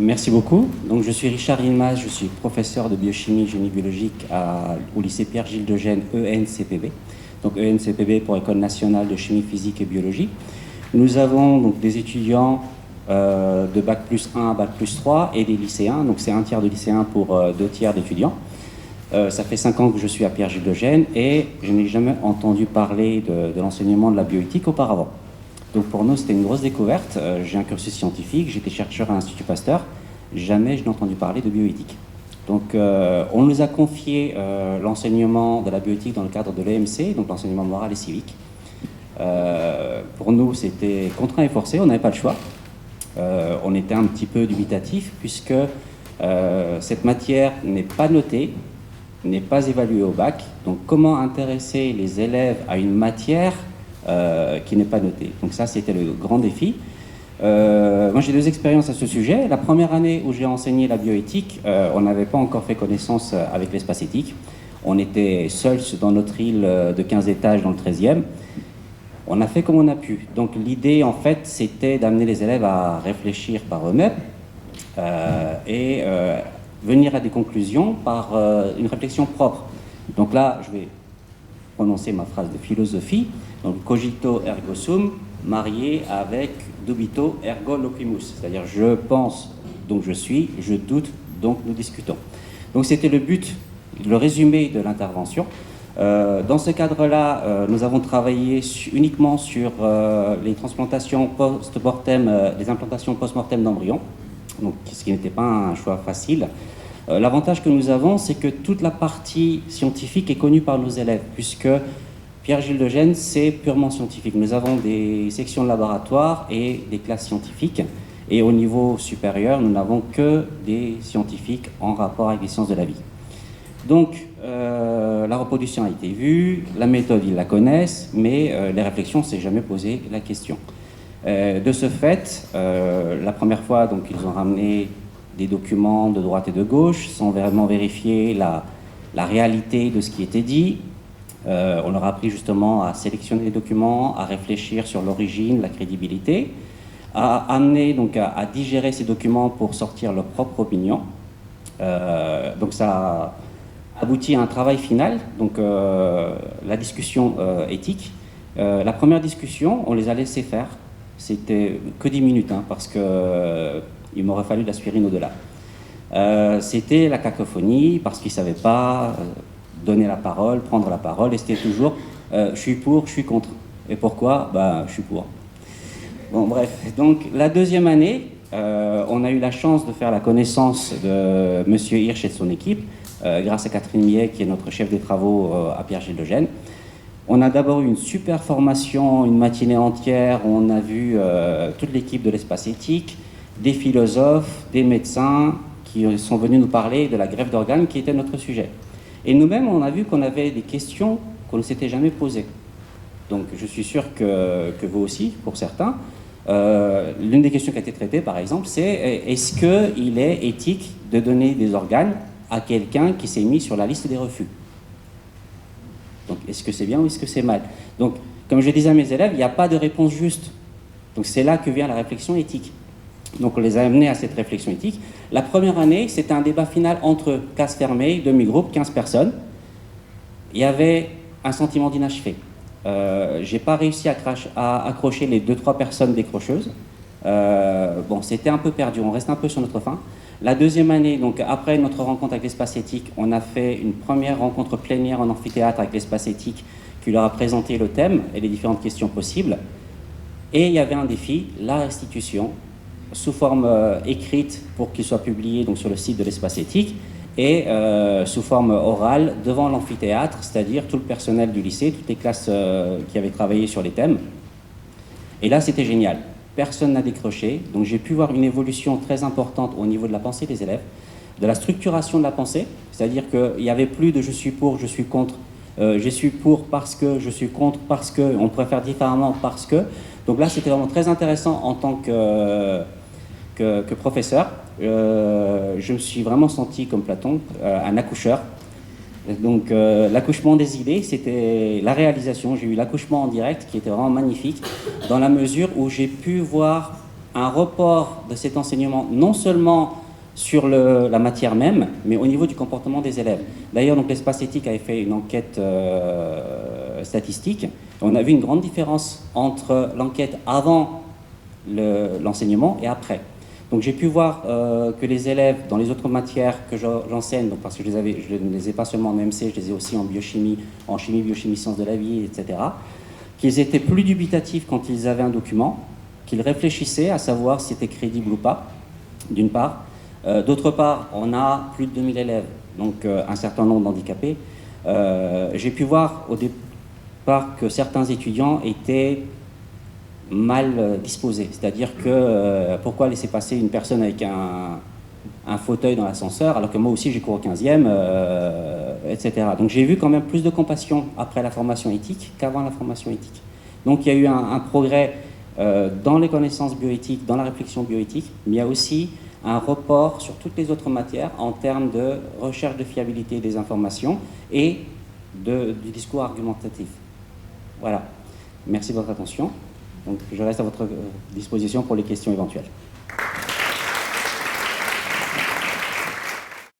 Merci beaucoup. Donc, je suis Richard Yilmaz, je suis professeur de biochimie génie biologique au lycée Pierre-Gilles de Gênes, ENCPB. Donc, ENCPB pour École nationale de chimie physique et biologie. Nous avons donc des étudiants de bac plus 1 à bac plus 3 et des lycéens. Donc, c'est un tiers de lycéens pour 2 tiers d'étudiants. Ça fait 5 ans que je suis à Pierre-Gilles de Gênes et je n'ai jamais entendu parler de l'enseignement de la bioéthique auparavant. Donc pour nous, c'était une grosse découverte. J'ai un cursus scientifique, j'étais chercheur à l'Institut Pasteur. Jamais je n'ai entendu parler de bioéthique. Donc on nous a confié l'enseignement de la bioéthique dans le cadre de l'EMC, donc l'enseignement moral et civique. Pour nous, c'était contraint et forcé, on n'avait pas le choix. On était un petit peu dubitatif puisque cette matière n'est pas notée, n'est pas évaluée au bac. Donc comment intéresser les élèves à une matière qui n'est pas notée. Donc ça, c'était le grand défi. Moi, j'ai 2 expériences à ce sujet. La première année où j'ai enseigné la bioéthique, on n'avait pas encore fait connaissance avec l'espace éthique. On était seuls dans notre île de 15 étages dans le 13e. On a fait comme on a pu. Donc l'idée, en fait, c'était d'amener les élèves à réfléchir par eux-mêmes et venir à des conclusions par une réflexion propre. Donc là, je vais prononcer ma phrase de philosophie. Donc, cogito ergo sum, marié avec dubito ergo loquimus. C'est-à-dire, je pense, donc je suis, je doute, donc nous discutons. Donc, c'était le but, le résumé de l'intervention. Dans ce cadre-là, nous avons travaillé uniquement sur les transplantations post-mortem, les implantations post-mortem d'embryons, donc ce qui n'était pas un choix facile. L'avantage que nous avons, c'est que toute la partie scientifique est connue par nos élèves, puisque Pierre-Gilles de Gênes, c'est purement scientifique. Nous avons des sections de laboratoire et des classes scientifiques. Et au niveau supérieur, nous n'avons que des scientifiques en rapport avec les sciences de la vie. Donc, la reproduction a été vue, la méthode, ils la connaissent, mais les réflexions, on ne s'est jamais posé la question. De ce fait, la première fois, donc, ils ont ramené des documents de droite et de gauche, sans vraiment vérifier la réalité de ce qui était dit. On leur a appris justement à sélectionner les documents, à réfléchir sur l'origine, la crédibilité, à amener donc à digérer ces documents pour sortir leur propre opinion. Donc ça a abouti à un travail final, donc la discussion éthique. La première discussion, on les a laissés faire. C'était que 10 minutes, hein, parce que il m'aurait fallu l'aspirine au-delà. C'était la cacophonie, parce qu'ils ne savaient pas donner la parole, prendre la parole, et c'était toujours je suis pour, je suis contre. Et pourquoi? Je suis pour. Bon, bref. Donc, la deuxième année, on a eu la chance de faire la connaissance de M. Hirsch et de son équipe, grâce à Catherine Millet, qui est notre chef des travaux à Pierre-Gilles de Gênes. On a d'abord eu une super formation, une matinée entière, où on a vu toute l'équipe de l'espace éthique, des philosophes, des médecins qui sont venus nous parler de la greffe d'organes qui était notre sujet. Et nous-mêmes, on a vu qu'on avait des questions qu'on ne s'était jamais posées. Donc je suis sûr que vous aussi, pour certains. L'une des questions qui a été traitée, par exemple, c'est est-ce qu'il est éthique de donner des organes à quelqu'un qui s'est mis sur la liste des refus? Donc est-ce que c'est bien ou est-ce que c'est mal? Donc, comme je disais à mes élèves, il n'y a pas de réponse juste. Donc c'est là que vient la réflexion éthique. Donc on les a amenés à cette réflexion éthique. La première année, c'était un débat final entre case fermée, demi-groupe, 15 personnes. Il y avait un sentiment d'inachevé. Je n'ai pas réussi à accrocher les 2-3 personnes décrocheuses. Bon, c'était un peu perdu, on reste un peu sur notre faim. La deuxième année, donc après notre rencontre avec l'espace éthique, on a fait une première rencontre plénière en amphithéâtre avec l'espace éthique qui leur a présenté le thème et les différentes questions possibles. Et il y avait un défi, la restitution, sous forme écrite pour qu'il soit publié donc, sur le site de l'espace éthique et sous forme orale devant l'amphithéâtre, c'est-à-dire tout le personnel du lycée, toutes les classes qui avaient travaillé sur les thèmes. Et là, c'était génial. Personne n'a décroché, donc j'ai pu voir une évolution très importante au niveau de la pensée des élèves, de la structuration de la pensée, c'est-à-dire qu'il n'y avait plus de « je suis pour, je suis contre », je suis pour parce que, je suis contre parce que, on pourrait faire différemment parce que. Donc là, c'était vraiment très intéressant en tant que professeur. Je me suis vraiment senti comme Platon, un accoucheur. Donc l'accouchement des idées, c'était la réalisation. J'ai eu l'accouchement en direct qui était vraiment magnifique dans la mesure où j'ai pu voir un report de cet enseignement, non seulement sur la matière même, mais au niveau du comportement des élèves. D'ailleurs, donc l'espace éthique avait fait une enquête statistique. On a vu une grande différence entre l'enquête avant l'enseignement et après. Donc j'ai pu voir que les élèves, dans les autres matières que j'enseigne, parce que je ne les ai pas seulement en EMC, je les ai aussi en biochimie, biochimie, sciences de la vie, etc., qu'ils étaient plus dubitatifs quand ils avaient un document, qu'ils réfléchissaient à savoir si c'était crédible ou pas, d'une part. D'autre part, on a plus de 2000 élèves, donc un certain nombre d'handicapés. J'ai pu voir au départ que certains étudiants étaient mal disposés, c'est-à-dire que pourquoi laisser passer une personne avec un fauteuil dans l'ascenseur alors que moi aussi j'ai cours au 15e, etc. Donc j'ai vu quand même plus de compassion après la formation éthique qu'avant la formation éthique. Donc il y a eu un progrès dans les connaissances bioéthiques, dans la réflexion bioéthique, mais il y a aussi un report sur toutes les autres matières en termes de recherche de fiabilité des informations et du discours argumentatif. Voilà. Merci de votre attention. Donc, je reste à votre disposition pour les questions éventuelles.